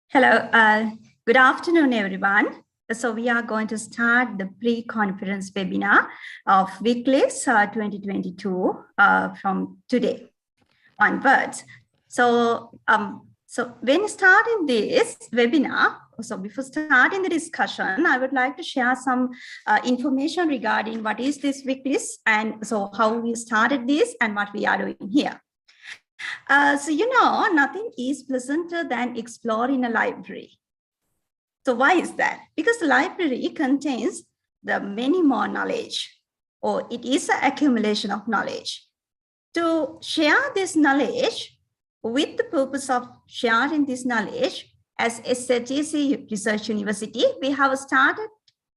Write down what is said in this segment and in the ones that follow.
Hello, good afternoon, everyone. So we are going to start the pre-conference webinar of VICLIS-2022 from today onwards. So when starting this webinar, so before starting the discussion, I would like to share some information regarding what is this VICLIS and so how we started this and what we are doing here. Nothing is pleasanter than exploring a library. So why is that? Because the library contains the many more knowledge, or it is an accumulation of knowledge. To share this knowledge with the purpose of sharing this knowledge, as SZTC Research University, we have started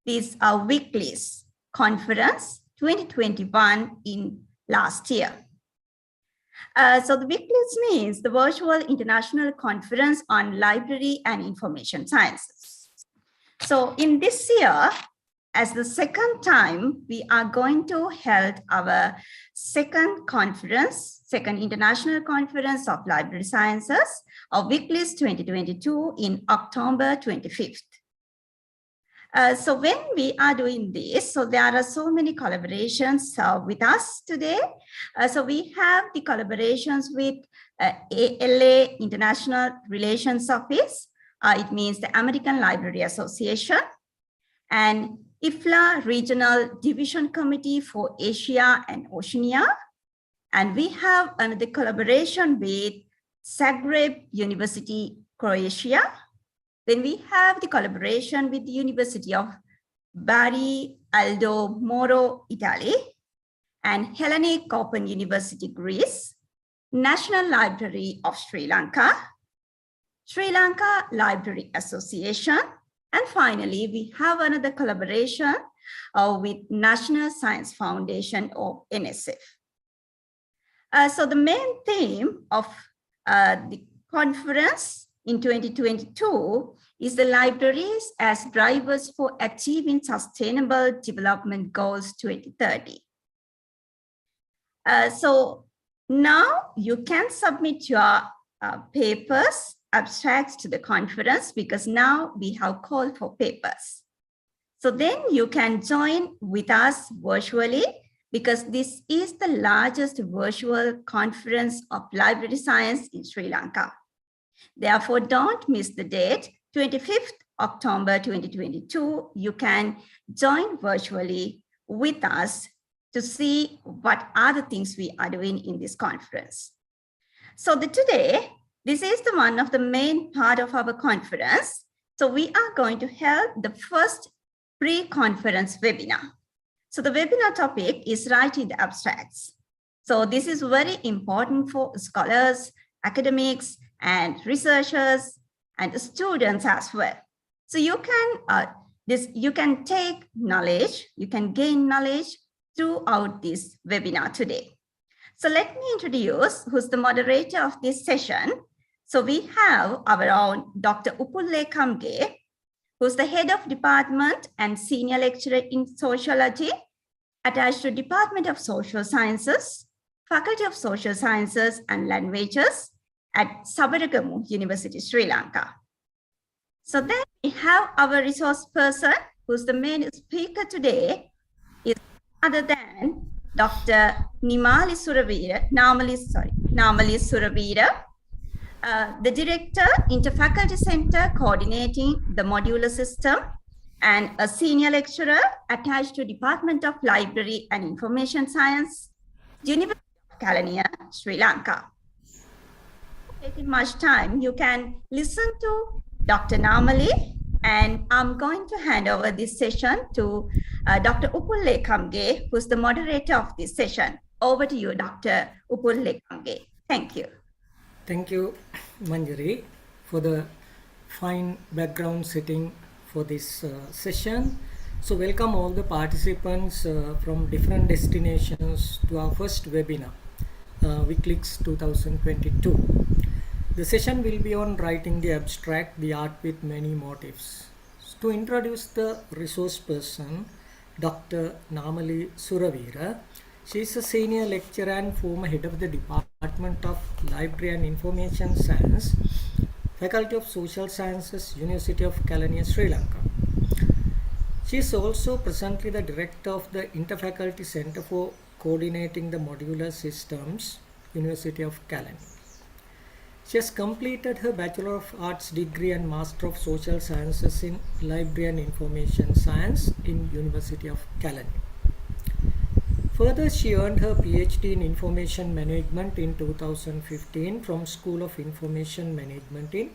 this VICLIS Conference 2021 in last year. So the VICLIS means the Virtual International Conference on Library and Information Sciences. So in this year, as the second time, we are going to hold our second International Conference of Library Sciences of VICLIS 2022 in October 25th. So when we are doing this, so there are so many collaborations with us today. So we have the collaborations with ALA International Relations Office. It means the American Library Association, and IFLA Regional Division Committee for Asia and Oceania. And we have another collaboration with Zagreb University, Croatia. Then we have the collaboration with the University of Bari Aldo Moro, Italy, and Hellenic Open University, Greece, National Library of Sri Lanka, Sri Lanka Library Association, and finally, we have another collaboration with National Science Foundation, or NSF. So the main theme of the conference in 2022 is the libraries as drivers for achieving Sustainable Development Goals 2030. So now you can submit your papers, abstracts to the conference, because now we have called for papers. So then you can join with us virtually, because this is the largest virtual conference of library science in Sri Lanka. Therefore, don't miss the date, 25th October 2022. You can join virtually with us to see what are the things we are doing in this conference. So today, this is the one of the main part of our conference. So we are going to hold the first pre-conference webinar. So the webinar topic is writing the abstracts. So this is very important for scholars, academics, and researchers and students as well. So you can take knowledge, you can gain knowledge throughout this webinar today. So let me introduce who's the moderator of this session. So we have our own Dr. Upulle Kamge, who's the head of department and senior lecturer in sociology, attached to Department of Social Sciences, Faculty of Social Sciences and Languages at Sabaragamu University, Sri Lanka. So then we have our resource person, who's the main speaker today, is other than Dr. Namali Suravira, the director, Interfaculty Center, coordinating the modular system, and a senior lecturer attached to Department of Library and Information Science, University of Kelaniya, Sri Lanka. Taking much time, you can listen to Dr. Namali, and I'm going to hand over this session to Dr. Upulle Kamge, who's the moderator of this session. Over to you, Dr. Upulle Kamge. Thank you. Thank you, Manjari, for the fine background setting for this session. So welcome all the participants from different destinations to our first webinar, VICLIS 2022. The session will be on writing the abstract, the art with many motifs. So to introduce the resource person, Dr. Namali Suravira, she is a senior lecturer and former head of the Department of Library and Information Science, Faculty of Social Sciences, University of Kelaniya, Sri Lanka. She is also presently the director of the Interfaculty Center for Coordinating the Modular Systems, University of Kelaniya. She has completed her Bachelor of Arts degree and Master of Social Sciences in Library and Information Science in University of Kelaniya. Further, she earned her PhD in Information Management in 2015 from School of Information Management in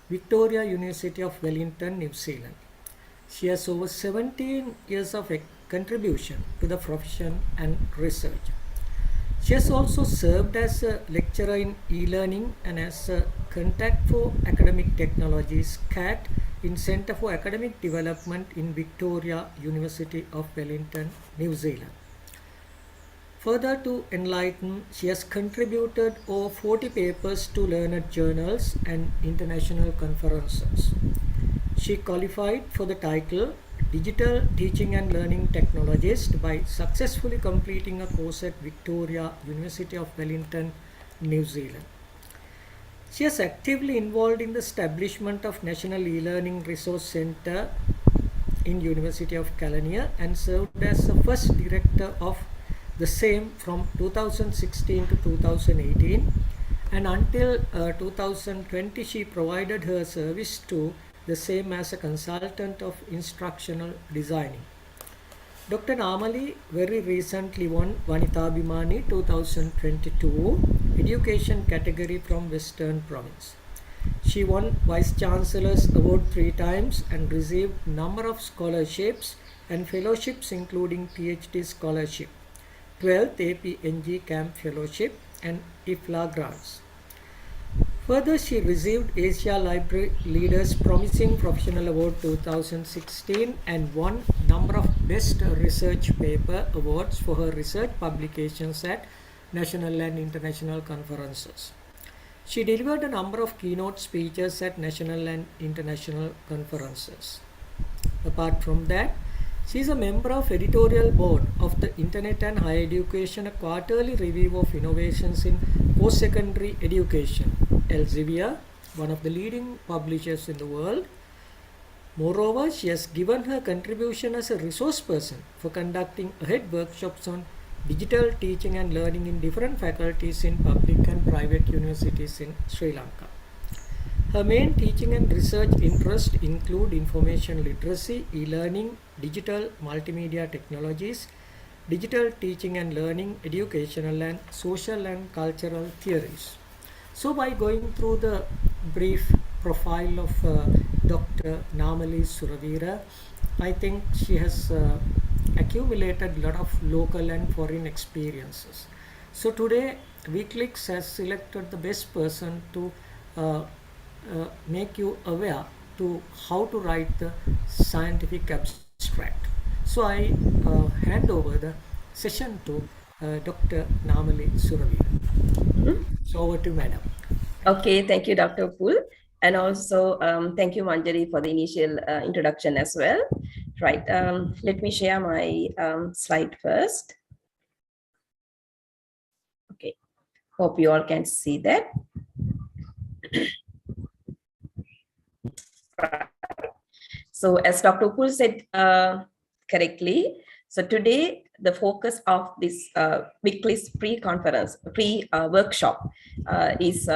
Victoria, University of Wellington, New Zealand. She has over 17 years of contribution to the profession and research. She has also served as a lecturer in e-learning and as a contact for academic technologies CAT in Centre for Academic Development in Victoria, University of Wellington, New Zealand. Further to enlighten, she has contributed over 40 papers to learned journals and international conferences. She qualified for the title Digital Teaching and Learning Technologist by successfully completing a course at Victoria, University of Wellington, New Zealand. She is actively involved in the establishment of National E-Learning Resource Centre in University of Kelaniya and served as the first director of the same from 2016 to 2018, and until 2020 she provided her service to the same as a consultant of instructional designing. Dr. Namali very recently won Vanithabhimani 2022 education category from Western Province. She won Vice Chancellor's Award 3 times and received number of scholarships and fellowships including PhD scholarship, 12th APNG Camp Fellowship and IFLA grants. Further, she received Asia Library Leaders Promising Professional Award 2016 and won number of Best Research Paper awards for her research publications at national and international conferences. She delivered a number of keynote speeches at national and international conferences. Apart from that, she is a member of editorial board of the Internet and Higher Education, a quarterly review of innovations in post-secondary education, Elsevier, one of the leading publishers in the world. Moreover, she has given her contribution as a resource person for conducting ahead workshops on digital teaching and learning in different faculties in public and private universities in Sri Lanka. Her main teaching and research interests include information literacy, e-learning, digital multimedia technologies, digital teaching and learning, educational and social and cultural theories. So by going through the brief profile of Dr. Namali Suravira, I think she has accumulated a lot of local and foreign experiences. So today, VICLIS has selected the best person to make you aware to how to write the scientific abstract. So I hand over the session to Dr. Namali Suravira. So over to Madam. Okay, thank you, Dr. Pul. And also thank you, Manjari, for the initial introduction as well. Right, let me share my slide first. Okay, hope you all can see that. So as Dr. Pul said correctly, so today the focus of this VICLIS pre-conference, pre-workshop is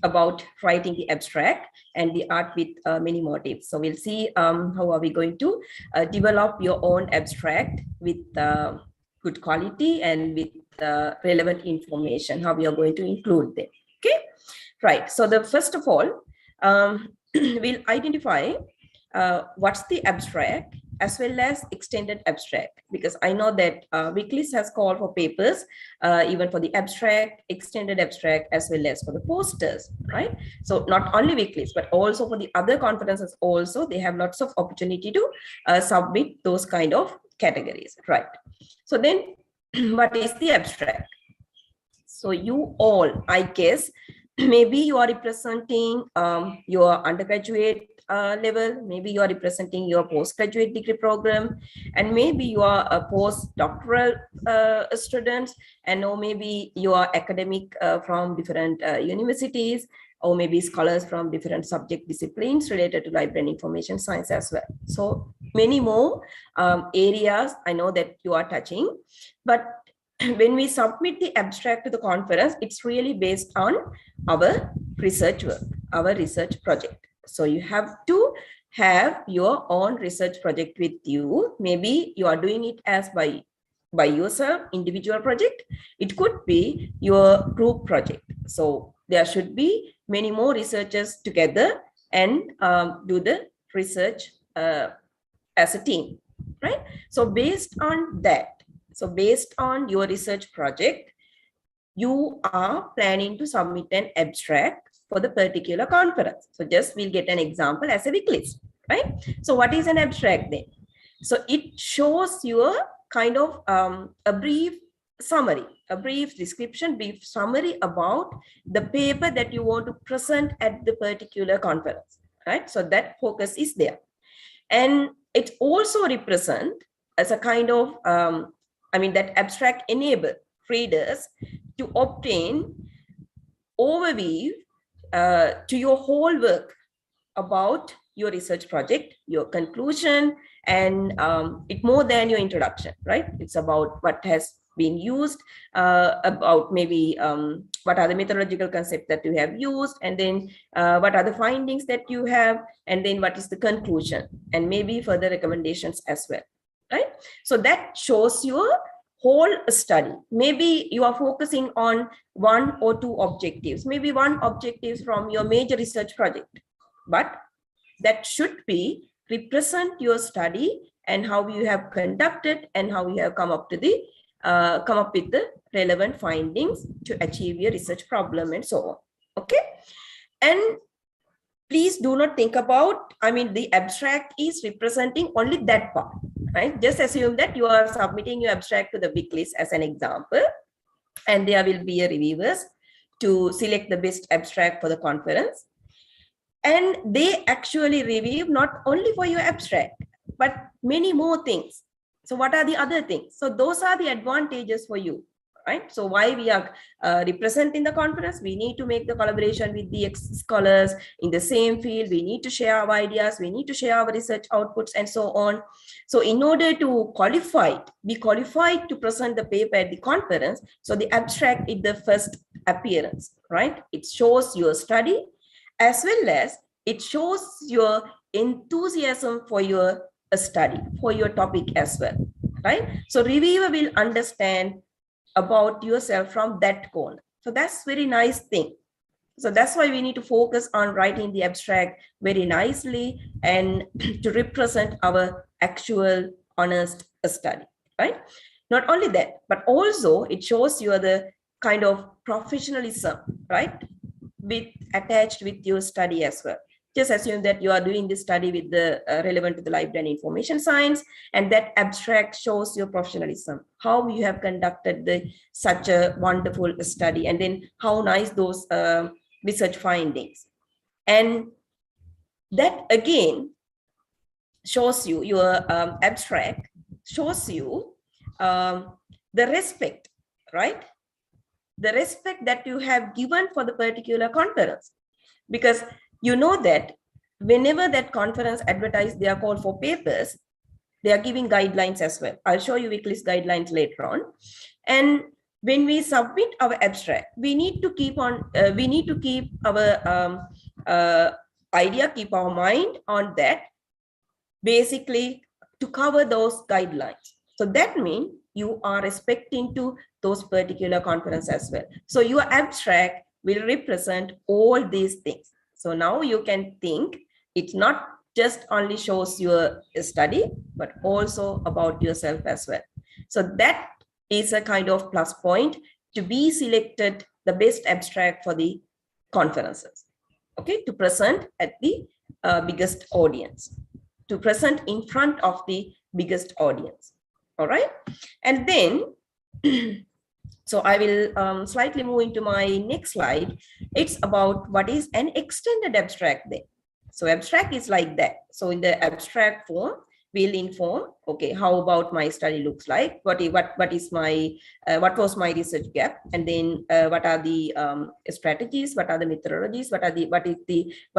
about writing the abstract and the art with many motifs. So we'll see how are we going to develop your own abstract with good quality and with relevant information, how we are going to include them. Okay, right. So the first of all, we'll identify what's the abstract as well as extended abstract, because I know that VICLIS has called for papers even for the abstract, extended abstract, as well as for the posters, right? So not only VICLIS, but also for the other conferences also, they have lots of opportunity to submit those kind of categories, right? So then what is the abstract? So you all, I guess, maybe you are representing your undergraduate level, maybe you are representing your postgraduate degree program, and maybe you are a postdoctoral student, and or maybe you are academic from different universities, or maybe scholars from different subject disciplines related to library and information science as well. So many more areas I know that you are touching, but when we submit the abstract to the conference, it's really based on our research work, our research project. So you have to have your own research project with you. Maybe you are doing it as by yourself, individual project. It could be your group project. So there should be many more researchers together and do the research as a team, right? So based on that, so based on your research project, you are planning to submit an abstract for the particular conference. So just we'll get an example as a VICLIS, right? So what is an abstract then? So it shows you a kind of a brief summary, a brief description, brief summary about the paper that you want to present at the particular conference, right? So that focus is there. And it also represents as a kind of, that abstract enable readers to obtain overview to your whole work about your research project, your conclusion, and it's more than your introduction, right? It's about what has been used, about maybe what are the methodological concepts that you have used, and then what are the findings that you have, and then what is the conclusion, and maybe further recommendations as well, right? So that shows your whole study. Maybe you are focusing on 1 or 2 objectives, maybe 1 objective from your major research project, but that should be represent your study and how you have conducted and how you have come up with the relevant findings to achieve your research problem and so on. Okay, and please do not think about, the abstract is representing only that part, right? Just assume that you are submitting your abstract to the VICLIS as an example, and there will be a reviewers to select the best abstract for the conference. And they actually review not only for your abstract, but many more things. So what are the other things? So those are the advantages for you, right? So why we are representing the conference, we need to make the collaboration with the scholars in the same field. We need to share our ideas. We need to share our research outputs and so on. So in order to be qualified to present the paper at the conference, so the abstract is the first appearance, right? It shows your study, as well as it shows your enthusiasm for your study, for your topic as well, right? So reviewer will understand about yourself from that corner. So that's very nice thing. So that's why we need to focus on writing the abstract very nicely and to represent our actual honest study, right? Not only that, but also it shows you the kind of professionalism, right? Attached with your study as well. Just assume that you are doing this study with the relevant to the library and information science, and that abstract shows your professionalism, how you have conducted such a wonderful study, and then how nice those research findings. And that again shows you, your abstract shows you the respect, right? The respect that you have given for the particular conference, because you know that whenever that conference advertised their call for papers, they are giving guidelines as well. I'll show you VICLIS guidelines later on. And when we submit our abstract, we need to keep our idea, keep our mind on that, basically to cover those guidelines. So that means you are respecting to those particular conference as well. So your abstract will represent all these things. So now you can think it's not just only shows your study, but also about yourself as well. So that is a kind of plus point to be selected the best abstract for the conferences, okay, to present at the biggest audience, to present in front of the biggest audience. All right. And then, so I will slightly move into my next slide. It's about what is an extended abstract then. So abstract is like that. So in the abstract form, will inform, okay, how about my study looks like, what is my what was my research gap, and then what are the strategies, what are the methodologies, what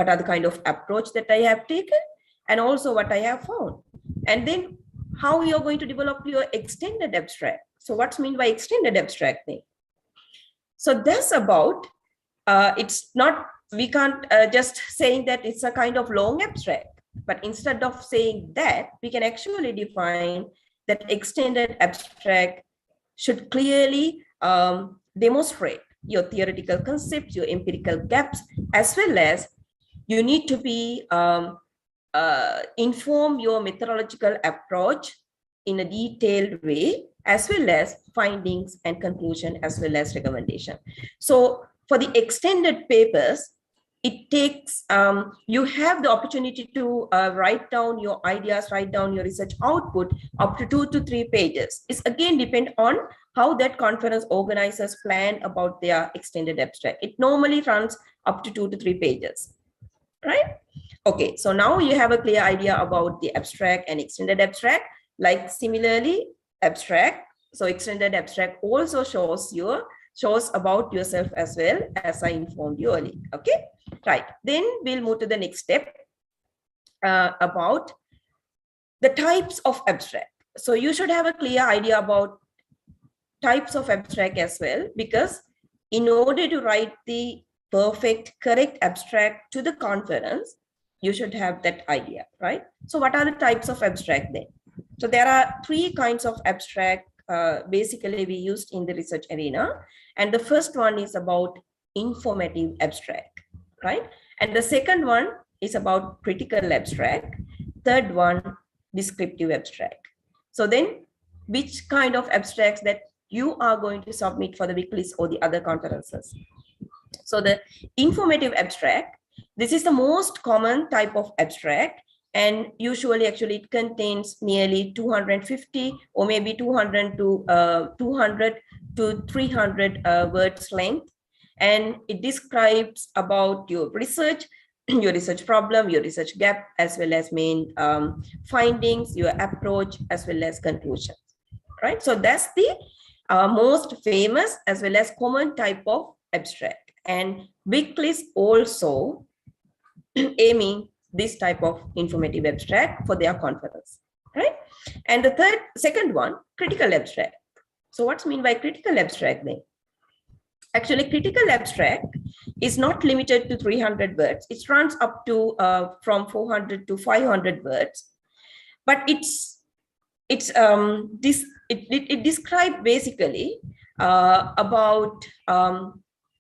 are the kind of approach that I have taken, and also what I have found, and then how you're going to develop your extended abstract. So what's mean by extended abstract thing? So that's about it's not, we can't just saying that it's a kind of long abstract. But instead of saying that, we can actually define that extended abstract should clearly demonstrate your theoretical concepts, your empirical gaps, as well as you need to be inform your methodological approach in a detailed way, as well as findings and conclusion, as well as recommendation. So for the extended papers, it takes, you have the opportunity to write down your ideas, write down your research output up to 2 to 3 pages. It's again depend on how that conference organizers plan about their extended abstract. It normally runs up to 2 to 3 pages, right? Okay, so now you have a clear idea about the abstract and extended abstract. Like similarly, abstract, so extended abstract also shows about yourself as well, as I informed you earlier. Okay, right. Then we'll move to the next step about the types of abstract. So you should have a clear idea about types of abstract as well, because in order to write the perfect, correct abstract to the conference, you should have that idea, right? So what are the types of abstract then? So there are 3 kinds of abstract basically we used in the research arena. And the first one is about informative abstract, right? And the second one is about critical abstract. Third one, descriptive abstract. So then which kind of abstracts that you are going to submit for the VICLIS or the other conferences? So the informative abstract, this is the most common type of abstract. And usually actually it contains nearly 250 or maybe 200 to 300 words length. And it describes about your research, your research problem, your research gap, as well as main findings, your approach, as well as conclusions, right? So that's the most famous as well as common type of abstract. And VICLIS also aiming this type of informative abstract for their conference, right? And the second one, critical abstract. So what's mean by critical abstract then? Actually, critical abstract is not limited to 300 words. It runs up to from 400 to 500 words, but it describes basically about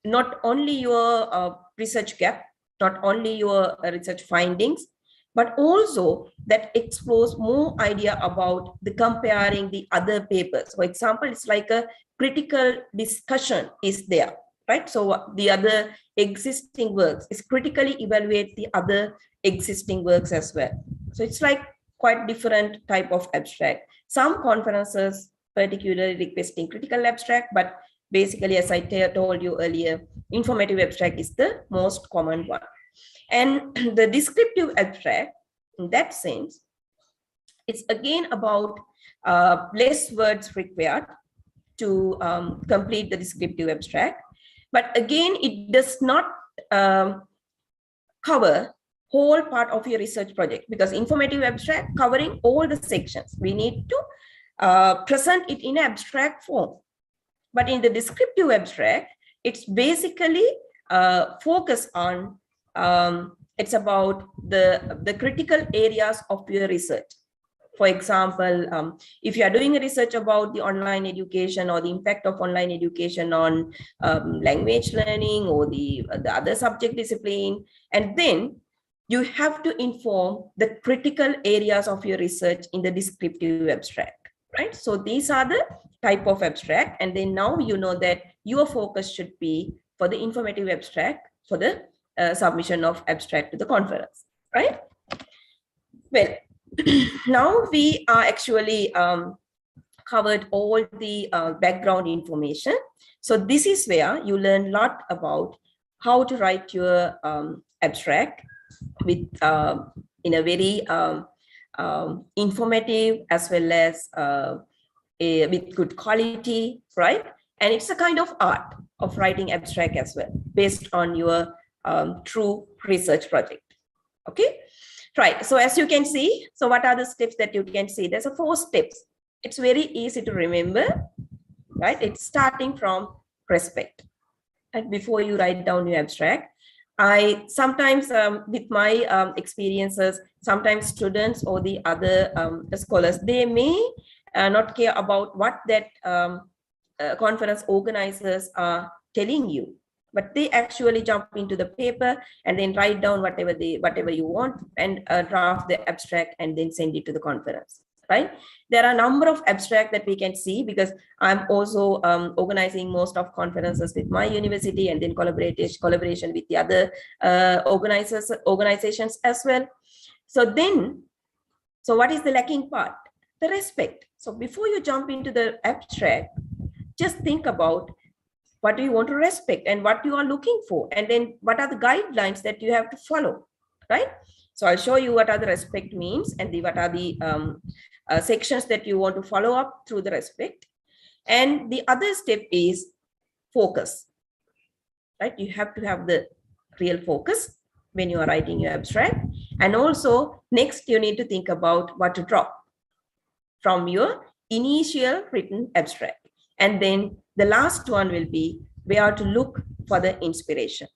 not only your research gap, not only your research findings, but also that explores more idea about the comparing the other papers. For example, it's like a critical discussion is there, right? So the other existing works is critically evaluate the other existing works as well. So it's like quite different type of abstract. Some conferences particularly requesting critical abstract, but basically, as I told you earlier, informative abstract is the most common one. And the descriptive abstract, in that sense, it's again about less words required to complete the descriptive abstract. But again, it does not cover whole part of your research project, because informative abstract covering all the sections. We need to present it in abstract form. But in the descriptive abstract, it's basically focus on, it's about the critical areas of your research. For example, if you are doing a research about the online education or the impact of online education on language learning or the other subject discipline, and then you have to inform the critical areas of your research in the descriptive abstract, right? So these are the type of abstract. And then now you know that your focus should be for the informative abstract for the submission of abstract to the conference, right? Well, now we are actually covered all the background information. So this is where you learn a lot about how to write your abstract with in a very informative as well as with good quality, right? And it's a kind of art of writing abstract as well, based on your true research project. Okay, right. So as you can see, so what are the steps that you can see? There's 4 steps. It's very easy to remember, right? It's starting from respect. And before you write down your abstract, I sometimes with my experiences, sometimes students or the other scholars, they may not care about what that conference organizers are telling you, but they actually jump into the paper and then write down whatever you want and draft the abstract and then send it to the conference, right? There are a number of abstracts that we can see, because I'm also organizing most of conferences with my university and then collaboration with the other organizations as well. So what is the lacking part? The respect. So before you jump into the abstract, just think about what do you want to respect and what you are looking for, and then what are the guidelines that you have to follow, right? So I'll show you what are the respect means and what are the sections that you want to follow up through the respect. And the other step is focus, right? You have to have the real focus when you are writing your abstract. And also next you need to think about what to drop from your initial written abstract. And then the last one will be where to look for the inspiration,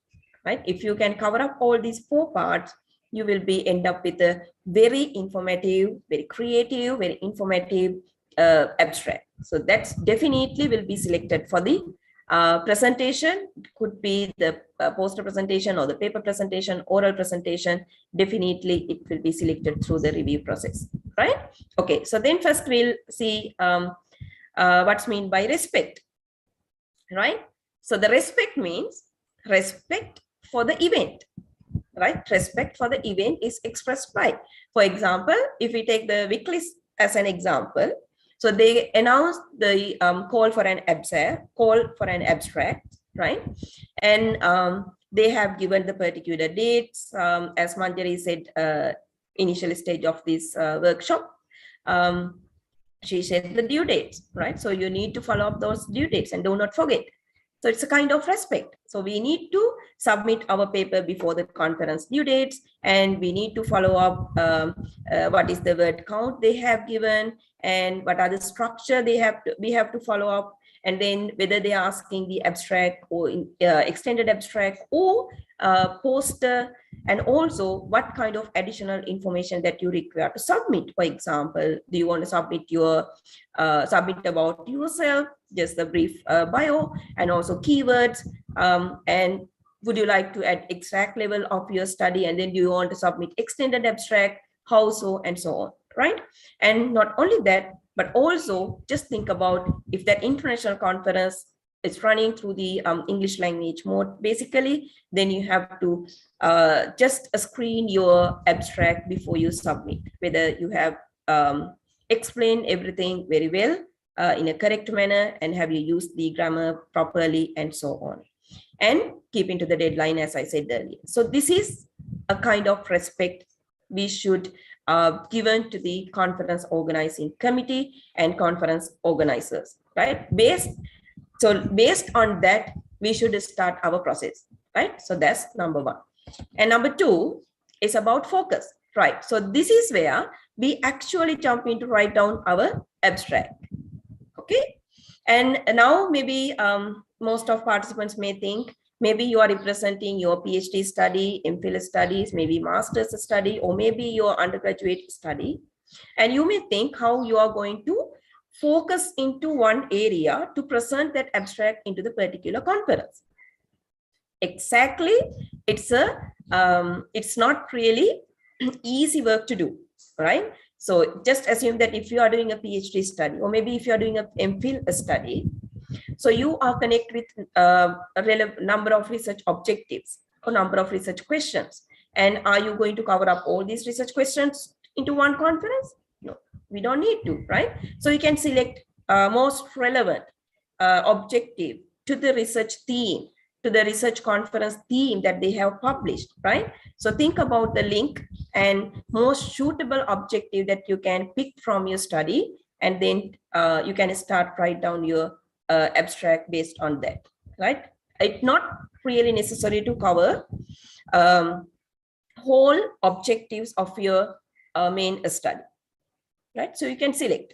right? If you can cover up all these 4 parts, you will end up with a very informative, very creative, very informative abstract. So that's definitely will be selected for the presentation. Could be the poster presentation or the paper presentation, oral presentation. Definitely it will be selected through the review process, right? Okay, so then first we'll see what's meant by respect, right? So the respect means respect for the event, right? Respect for the event is expressed by, for example, if we take the VICLIS as an example, so they announced the call for an abstract, right? And they have given the particular dates, as Manjari said, initial stage of this workshop. She said the due dates, right? So you need to follow up those due dates and do not forget. So it's a kind of respect. So we need to submit our paper before the conference due dates, and we need to follow up what is the word count they have given and what are the structure we have to follow up, and then whether they are asking the abstract or extended abstract or poster, and also what kind of additional information that you require to submit. For example, do you want to submit submit about yourself, just a brief bio, and also keywords, and would you like to add exact level of your study, and then do you want to submit extended abstract, how so, and so on, right? And not only that, but also just think about if that international conference is running through the English language mode, basically, then you have to just screen your abstract before you submit, whether you have explained everything very well in a correct manner, and have you used the grammar properly, and so on. And keeping to the deadline, as I said earlier. So this is a kind of respect we should given to the conference organizing committee and conference organizers, right? Based on that, we should start our process, right? So that's number 1. And number 2 is about focus, right? So this is where we actually jump into write down our abstract, okay? And now maybe most of participants may think maybe you are representing your PhD study, MPhil studies, maybe master's study, or maybe your undergraduate study. And you may think how you are going to focus into one area to present that abstract into the particular conference. Exactly, it's not really easy work to do, right? So just assume that if you are doing a PhD study, or maybe if you are doing a MPhil study, so you are connected with a number of research objectives or number of research questions. And are you going to cover up all these research questions into one conference? No, we don't need to, right? So you can select most relevant objective to the research theme to the research conference theme that they have published, right? So think about the link and most suitable objective that you can pick from your study, and then you can start write down your abstract based on that, right? It's not really necessary to cover whole objectives of your main study, right? So you can select.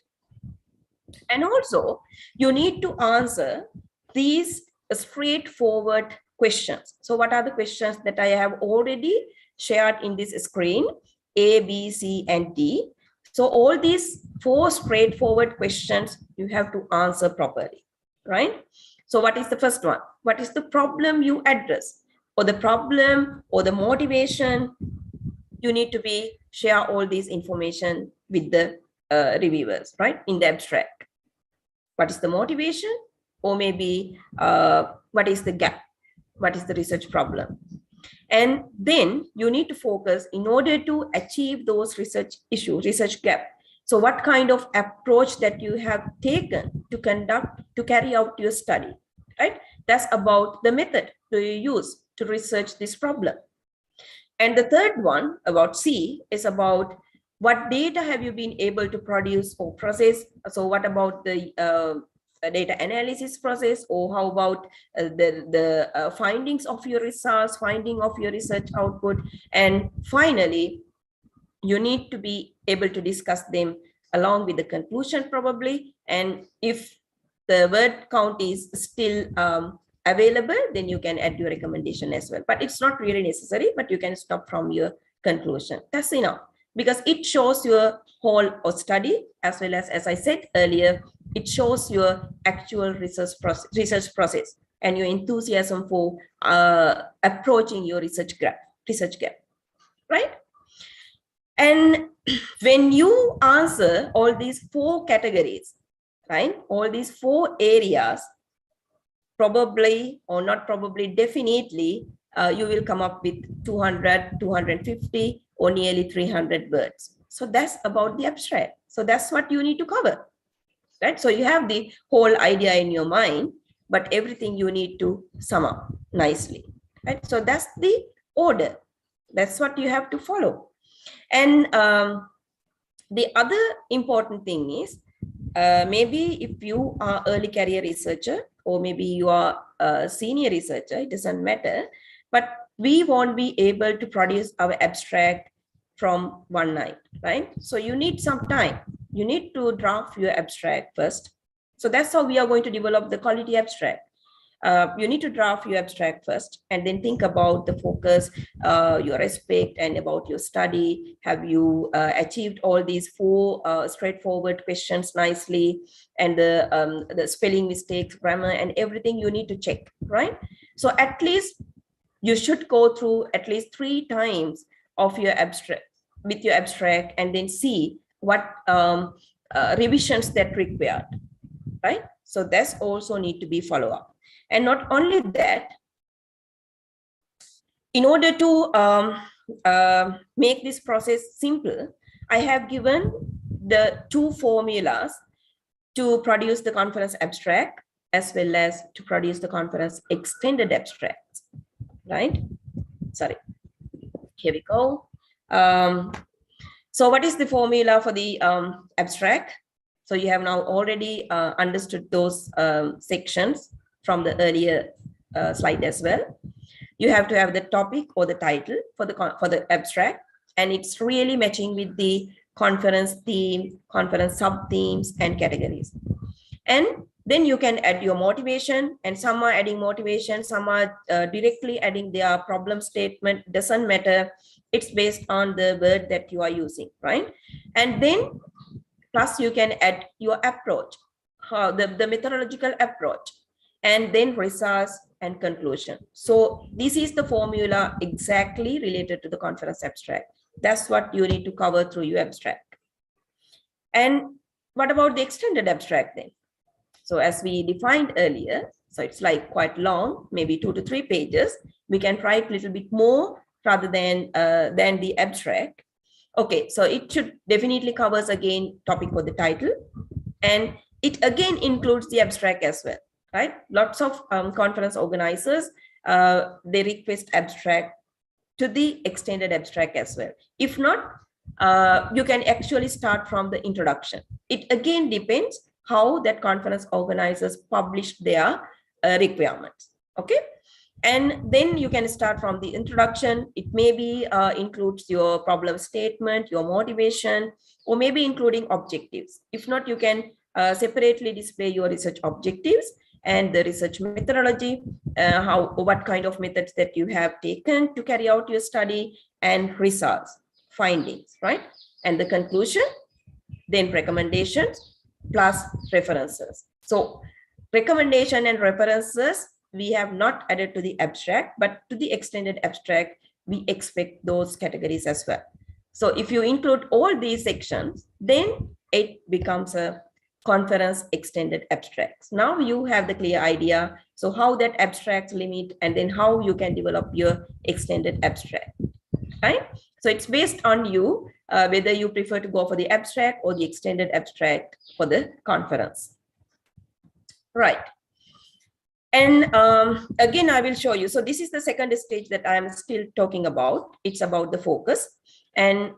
And also you need to answer these straightforward questions. So what are the questions that I have already shared in this screen? A, B, C, and D. So all these 4 straightforward questions you have to answer properly, right? So what is the first one? What is the problem you address, or the problem or the motivation? You need to share all this information with the reviewers, right? In the abstract. What is the motivation? Or maybe what is the gap? What is the research problem? And then you need to focus in order to achieve those research issues, research gap. So what kind of approach that you have taken to carry out your study, right? That's about the method do you use to research this problem. And the third one, about C, is about what data have you been able to produce or process? So what about the data analysis process, or how about the findings of your results, finding of your research output? And finally, you need to be able to discuss them along with the conclusion probably. And if the word count is still available, then you can add your recommendation as well. But it's not really necessary, but you can stop from your conclusion. That's enough, because it shows your whole study, as well as I said earlier, it shows your actual research process and your enthusiasm for approaching your research gap, right? And when you answer all these 4 categories, right, all these 4 areas, probably or not probably, definitely, you will come up with 200, 250 or nearly 300 words. So that's about the abstract. So that's what you need to cover, right? So you have the whole idea in your mind, but everything you need to sum up nicely, right? So that's the order. That's what you have to follow. And the other important thing is, maybe if you are early career researcher, or maybe you are a senior researcher, it doesn't matter, but we won't be able to produce our abstract from one night, right? So you need some time. You need to draft your abstract first. So that's how we are going to develop the quality abstract. You need to draft your abstract first, and then think about the focus, your aspect, and about your study. Have you achieved all these 4 straightforward questions nicely, and the spelling mistakes, grammar, and everything you need to check, right? So at least you should go through at least 3 times of your abstract with your abstract, and then see what revisions that required, right? So that's also need to be follow up. And not only that, in order to make this process simple, I have given the 2 formulas to produce the conference abstract, as well as to produce the conference extended abstracts, right? Sorry, here we go. So what is the formula for the abstract? So you have now already understood those sections from the earlier slide as well. You have to have the topic or the title for the abstract, and it's really matching with the conference theme, conference sub-themes, and categories. And then you can add your motivation, and some are adding motivation, some are directly adding their problem statement, doesn't matter. It's based on the word that you are using, right? And then plus you can add your approach, the methodological approach, and then results and conclusion. So this is the formula exactly related to the conference abstract. That's what you need to cover through your abstract. And what about the extended abstract then? So as we defined earlier, so it's like quite long, maybe 2 to 3 pages. We can write a little bit more rather than the abstract. Okay, so it should definitely covers again topic or the title, and it again includes the abstract as well, right? Lots of conference organizers they request abstract to the extended abstract as well. If not, you can actually start from the introduction. It again depends how that conference organizers publish their requirements. Okay. And then you can start from the introduction. It maybe includes your problem statement, your motivation, or maybe including objectives. If not, you can separately display your research objectives and the research methodology, what kind of methods that you have taken to carry out your study, and results, findings, right? And the conclusion, then recommendations plus references. So recommendation and references, we have not added to the abstract, but to the extended abstract, we expect those categories as well. So if you include all these sections, then it becomes a conference extended abstracts. Now you have the clear idea. So how that abstract limit, and then how you can develop your extended abstract, right? So it's based on you, whether you prefer to go for the abstract or the extended abstract for the conference. Right. And again, I will show you. So this is the second stage that I am still talking about. It's about the focus. And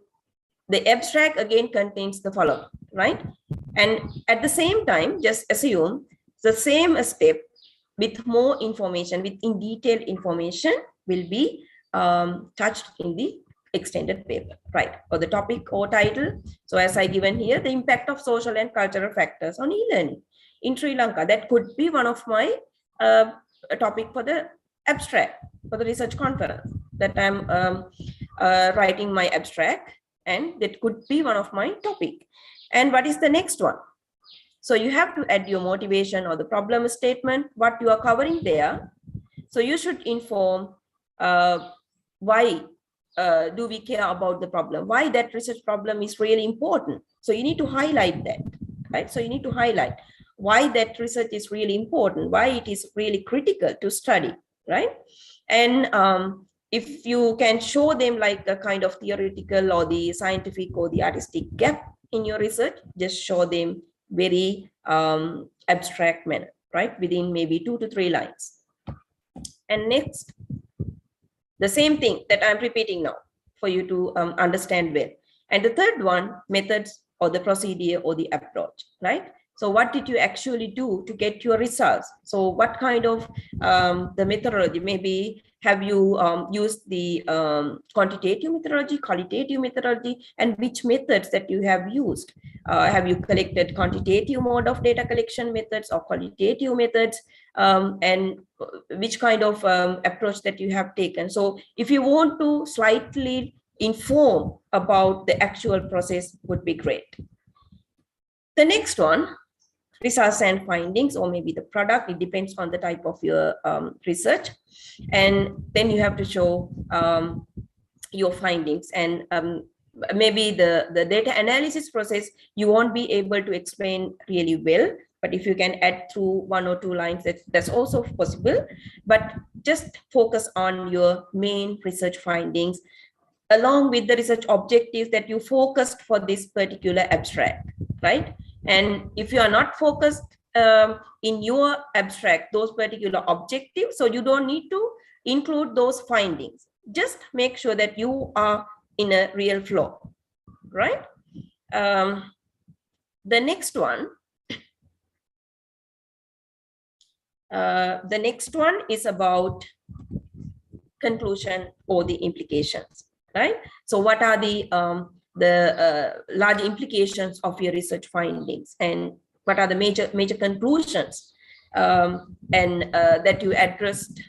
the abstract again contains the following, right? And at the same time, just assume the same step with more information, with in detailed information will be touched in the extended paper, right? Or the topic or title. So as I given here, the impact of social and cultural factors on e-learning in Sri Lanka. That could be one of my a topic for the abstract, for the research conference that I'm writing my abstract, and that could be one of my topic. And what is the next one? So you have to add your motivation or the problem statement, what you are covering there. So you should inform why do we care about the problem, why that research problem is really important. So you need to highlight that, right? So you need to highlight why that research is really important, why it is really critical to study, right? And if you can show them like a kind of theoretical or the scientific or the artistic gap in your research, just show them very abstract manner, right? Within maybe 2 to 3 lines. And next, the same thing that I'm repeating now for you to understand well. And the third one, methods or the procedure or the approach, right? So what did you actually do to get your results? So what kind of the methodology, maybe have you used the quantitative methodology, qualitative methodology, and which methods that you have used? Have you collected quantitative mode of data collection methods or qualitative methods? And which kind of approach that you have taken? So if you want to slightly inform about the actual process would be great. The next one, results and findings, or maybe the product, it depends on the type of your research. And then you have to show your findings, and maybe the data analysis process you won't be able to explain really well, but if you can add through 1 or 2 lines, that's also possible. But just focus on your main research findings along with the research objectives that you focused for this particular abstract, right? And if you are not focused in your abstract, those particular objectives, so you don't need to include those findings. Just make sure that you are in a real flow, right? The next one is about conclusion or the implications, right? So what are the large implications of your research findings, and what are the major conclusions and that you addressed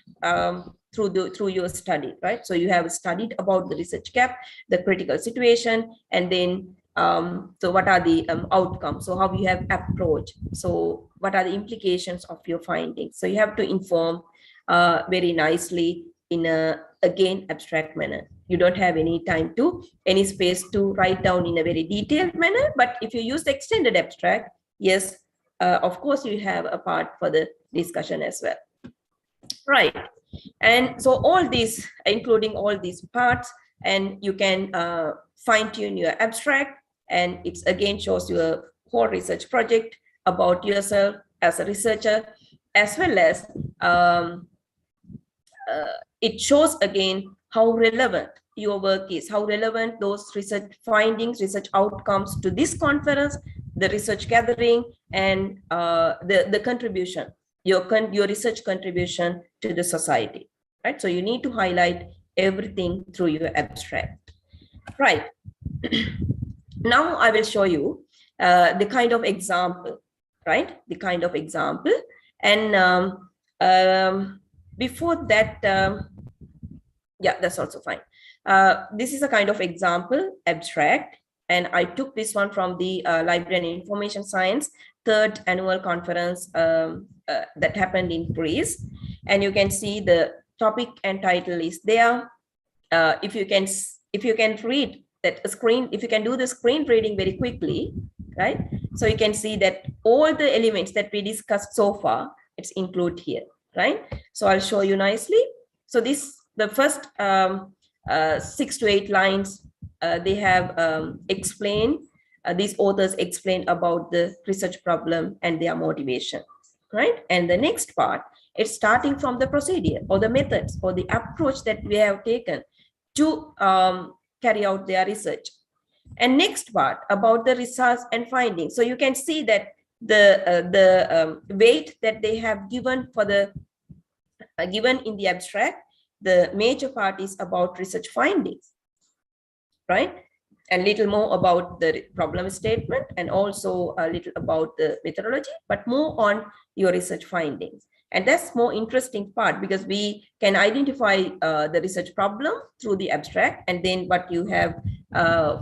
through your study, right? So you have studied about the research gap, the critical situation, and then so what are the outcomes? So how you have approached? So what are the implications of your findings? So you have to inform very nicely in a, again, abstract manner. You don't have any space to write down in a very detailed manner, but if you use the extended abstract, yes, of course you have a part for the discussion as well, right? And so all these, including all these parts, and you can fine tune your abstract, and it's again shows you a whole research project about yourself as a researcher, as well as it shows again how relevant your work is, how relevant those research findings, research outcomes to this conference, the research gathering, and the contribution, your research contribution to the society, right? So you need to highlight everything through your abstract, right? Now I will show you the kind of example, right? The kind of example. And before that, yeah, that's also fine. This is a kind of example abstract, and I took this one from the Library and Information Science 3rd annual conference that happened in Greece. And you can see the topic and title is there. If you can read that screen, if you can do the screen reading very quickly, right? So you can see that all the elements that we discussed so far, it's included here, right? So I'll show you nicely. So the first 6 to 8 lines, they have explained, these authors explain about the research problem and their motivation, right? And the next part, it's starting from the procedure or the methods or the approach that we have taken to carry out their research. And next part about the results and findings. So you can see that the weight that they have given for the given in the abstract, the major part is about research findings, right? And little more about the problem statement, and also a little about the methodology, but more on your research findings. And that's more interesting part, because we can identify the research problem through the abstract and then what you have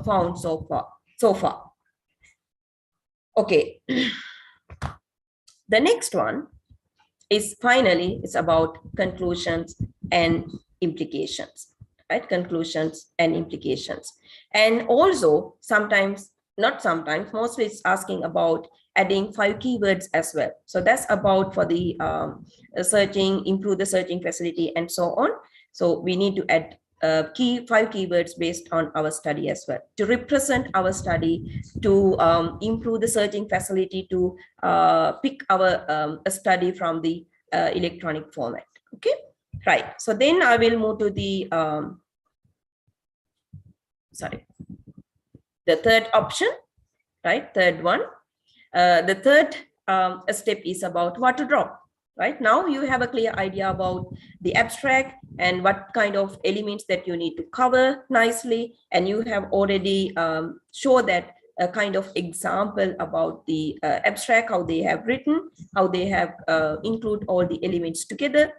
found so far. Okay. The next one is finally, it's about conclusions and implications, right? Conclusions and implications. And also sometimes, not sometimes, mostly it's asking about adding 5 keywords as well. So that's about for the searching, improve the searching facility and so on. So we need to add 5 keywords based on our study as well, to represent our study, to improve the searching facility, to pick our study from the electronic format. Okay, right. So then I will move to the the third option, right? Third one. The third step is about what to drop. Right now, you have a clear idea about the abstract and what kind of elements that you need to cover nicely, and you have already shown that a kind of example about the abstract, how they have written, how they have include all the elements together.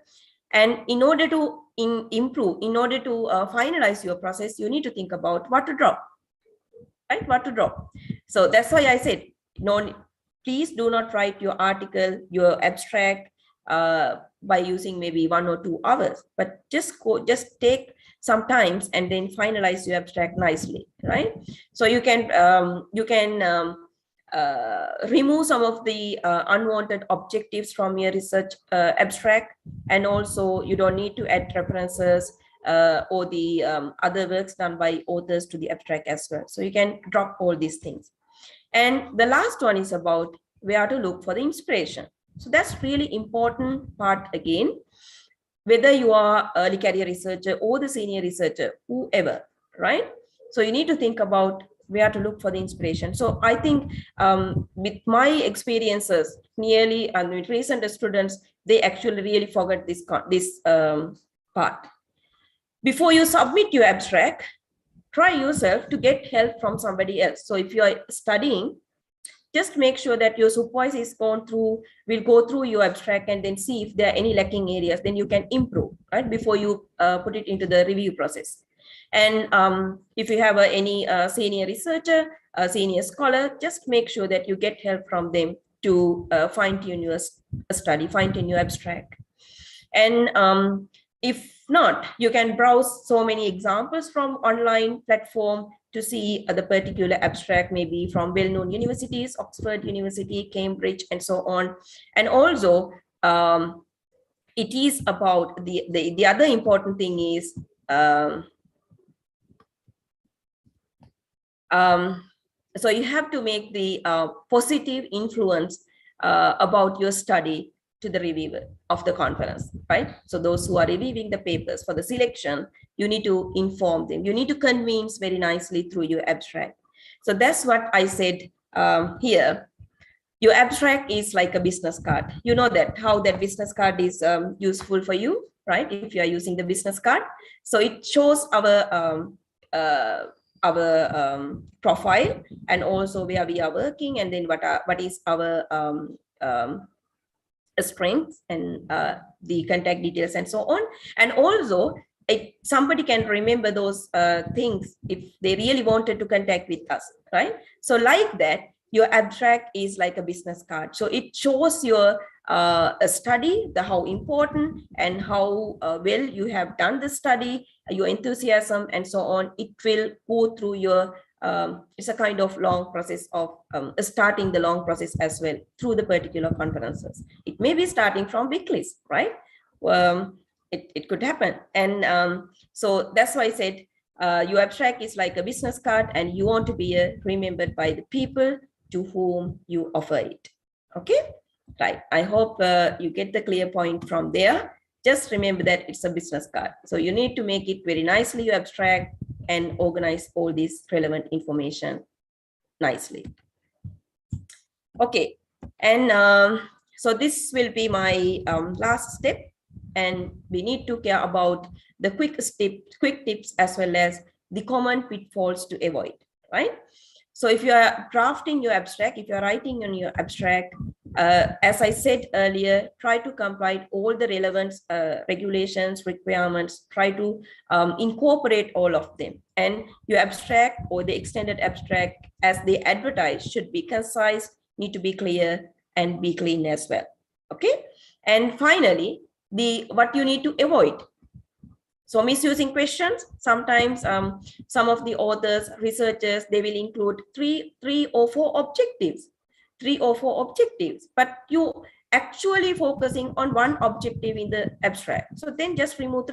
And in order to improve, in order to finalize your process, you need to think about what to drop, right? What to drop. So that's why I said, no, please do not write your article, your abstract by using maybe 1 or 2 hours, but just take some time and then finalize your abstract nicely, right? So you can remove some of the unwanted objectives from your research abstract, and also you don't need to add references or the other works done by authors to the abstract as well. So you can drop all these things. And the last one is about where to look for the inspiration. So that's really important part again, whether you are early career researcher or the senior researcher, whoever, right? So you need to think about where to look for the inspiration. So I think with my experiences, nearly with recent students, they actually really forget this part. Before you submit your abstract, try yourself to get help from somebody else. So if you are studying, just make sure that your supervisor is will go through your abstract and then see if there are any lacking areas, then you can improve, right, before you put it into the review process. And if you have any senior researcher, senior scholar, just make sure that you get help from them to fine-tune your study, fine-tune your abstract. And if not, you can browse so many examples from online platform to see the particular abstract, maybe from well-known universities, Oxford University, Cambridge, and so on. And also, it is about the other important thing is so you have to make the positive influence about your study to the reviewer of the conference, right? So those who are reviewing the papers for the selection, you need to inform them. You need to convince very nicely through your abstract. So that's what I said here. Your abstract is like a business card. You know that how that business card is useful for you, right? If you are using the business card, so it shows our profile and also where we are working, and then what is our strengths and the contact details and so on. And also somebody can remember those things if they really wanted to contact with us, right? So like that, your abstract is like a business card. So it shows your study, how important and how well you have done the study, your enthusiasm and so on. It will go through your it's a kind of long process of starting the long process as well through the particular conferences. It may be starting from VICLIS, right? It could happen. And so that's why I said your abstract is like a business card, and you want to be remembered by the people to whom you offer it. Okay, right. I hope you get the clear point from there. Just remember that it's a business card. So you need to make it very nicely, you abstract, and organize all this relevant information nicely. Okay, and so this will be my last step, and we need to care about the quick tips as well as the common pitfalls to avoid, right? So if you are drafting your abstract, if you're writing on your abstract, as I said earlier, try to comply all the relevant regulations, requirements, try to incorporate all of them. And your abstract or the extended abstract as they advertise should be concise, need to be clear, and be clean as well. Okay. And finally, what you need to avoid. So misusing questions, sometimes some of the authors, researchers, they will include three or four objectives, but you actually focusing on one objective in the abstract. So then just remove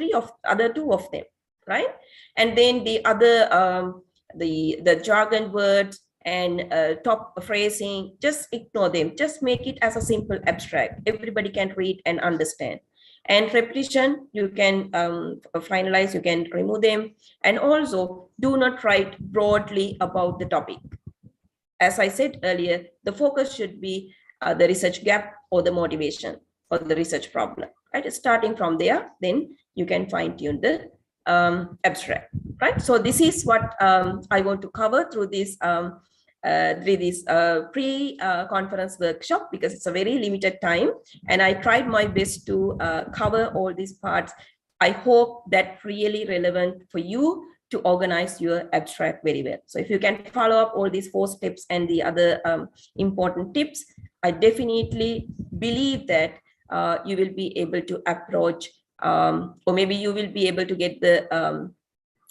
other two of them, right? And then the other, the jargon words and top phrasing, just ignore them. Just make it as a simple abstract. Everybody can read and understand. And repetition, you can finalize, you can remove them. And also do not write broadly about the topic. As I said earlier, the focus should be the research gap or the motivation or the research problem, right? Starting from there, then you can fine tune the abstract, right? So this is what I want to cover through this pre-conference workshop, because it's a very limited time, and I tried my best to cover all these parts. I hope that really relevant for you to organize your abstract very well. So if you can follow up all these 4 steps and the other important tips, I definitely believe that you will be able to approach, or maybe you will be able to get the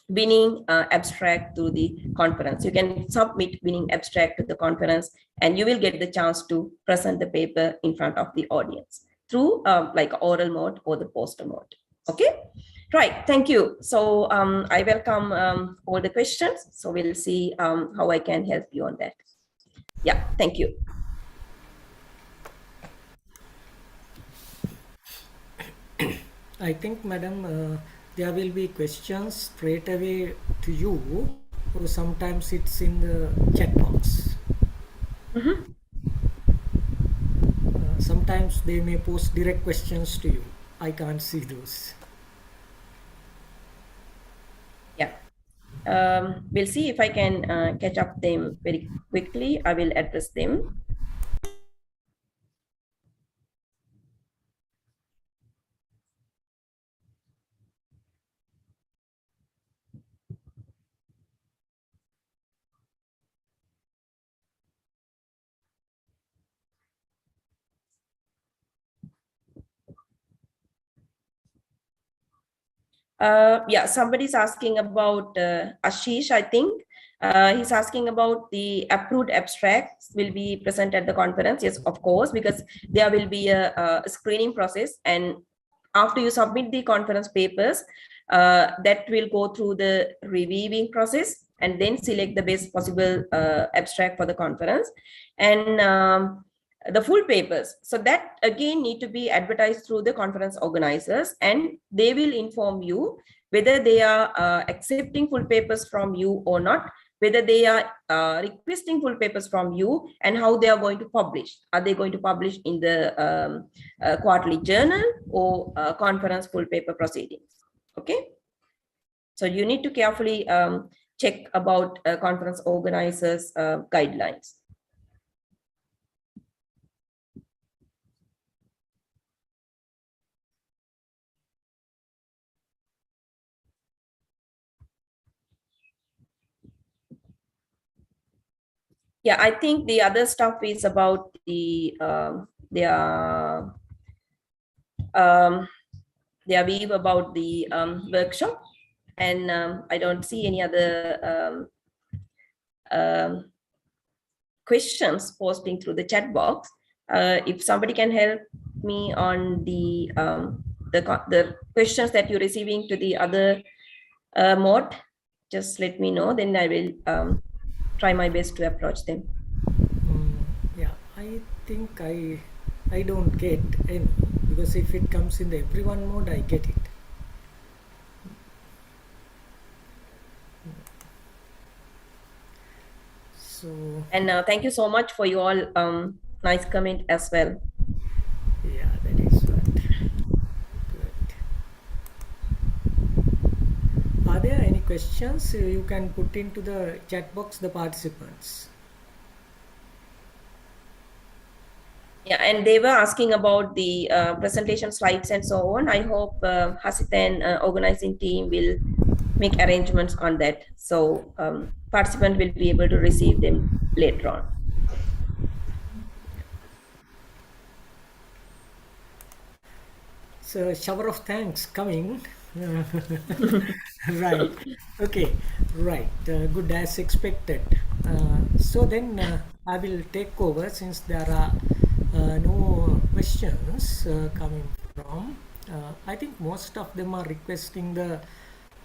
winning abstract to the conference. You can submit winning abstract to the conference, and you will get the chance to present the paper in front of the audience through like oral mode or the poster mode. Okay, right. Thank you. So I welcome all the questions. So we'll see how I can help you on that. Yeah, thank you. I think, Madam, there will be questions straight away to you, or sometimes it's in the chat box. Sometimes they may post direct questions to you. I can't see those. Yeah, we'll see if I can catch up them very quickly. I will address them. Yeah, somebody's asking about Ashish, I think. He's asking about the approved abstracts will be present at the conference. Yes, of course, because there will be a screening process, and after you submit the conference papers, that will go through the reviewing process and then select the best possible abstract for the conference. And the full papers. So that again need to be advertised through the conference organizers, and they will inform you whether they are accepting full papers from you or not, whether they are requesting full papers from you, and how they are going to publish. Are they going to publish in the quarterly journal or conference full paper proceedings? Okay. So you need to carefully check about conference organizers' guidelines. Yeah, I think the other stuff is about their view about the workshop, and I don't see any other questions posting through the chat box. If somebody can help me on the questions that you're receiving to the other mode, just let me know, then I will try my best to approach them. Yeah, I think I don't get any, because if it comes in the everyone mode, I get it. So, and thank you so much for your all nice comment as well. yeah, that is what. Good. Are there any questions you can put into the chat box, the participants? Yeah, and they were asking about the presentation slides and so on. I hope Hasit and organizing team will make arrangements on that. So participant will be able to receive them later on. So shower of thanks coming. Right. Okay. Right. Good as expected. So then I will take over, since there are no questions coming from. I think most of them are requesting the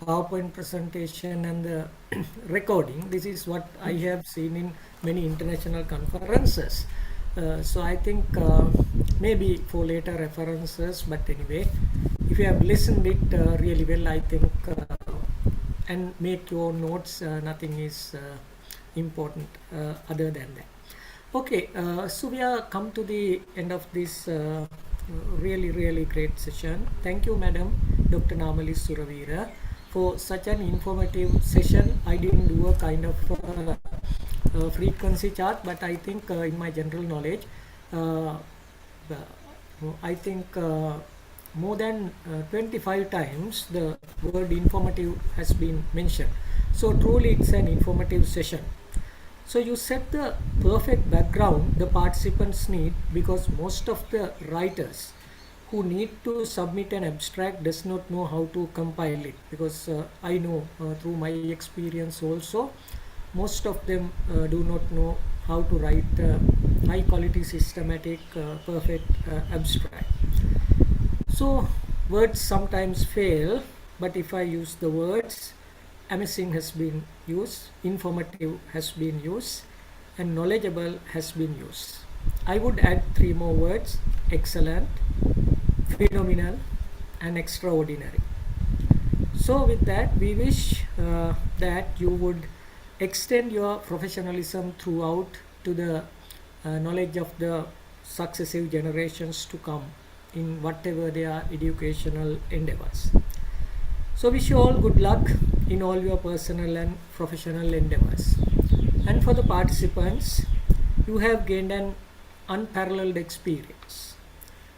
PowerPoint presentation and the recording. This is what I have seen in many international conferences. So I think maybe for later references, but anyway, if you have listened it really well, I think, and make your notes, nothing is important other than that. Okay, so we are come to the end of this really great session. Thank you, Madam Dr. Namali Suravira, for such an informative session. I didn't do a kind of frequency chart, but I think in my general knowledge, I think more than 25 times the word informative has been mentioned. So truly it's an informative session. So you set the perfect background the participants need, because most of the writers who need to submit an abstract does not know how to compile it, because I know through my experience also, most of them do not know how to write high quality systematic perfect abstract. So words sometimes fail, but if I use the words, amazing has been used, informative has been used, and knowledgeable has been used. I would add 3 more words: excellent, phenomenal, and extraordinary. So with that, we wish that you would extend your professionalism throughout to the knowledge of the successive generations to come in whatever their educational endeavors. So wish you all good luck in all your personal and professional endeavors. And for the participants, you have gained an unparalleled experience.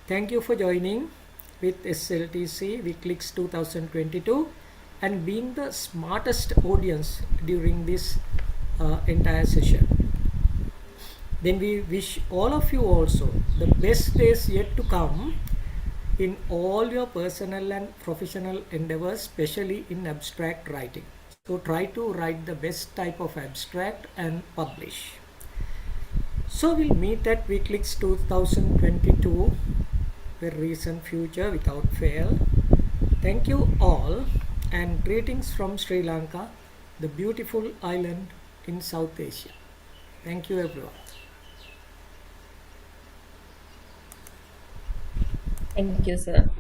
Thank you for joining with SLTC VICLIS 2022 and being the smartest audience during this entire session. Then we wish all of you also the best days yet to come in all your personal and professional endeavors, especially in abstract writing. So try to write the best type of abstract and publish. So we'll meet at VICLIS 2022, very recent future without fail. Thank you all, and greetings from Sri Lanka, the beautiful island in South Asia. Thank you everyone. Thank you, sir.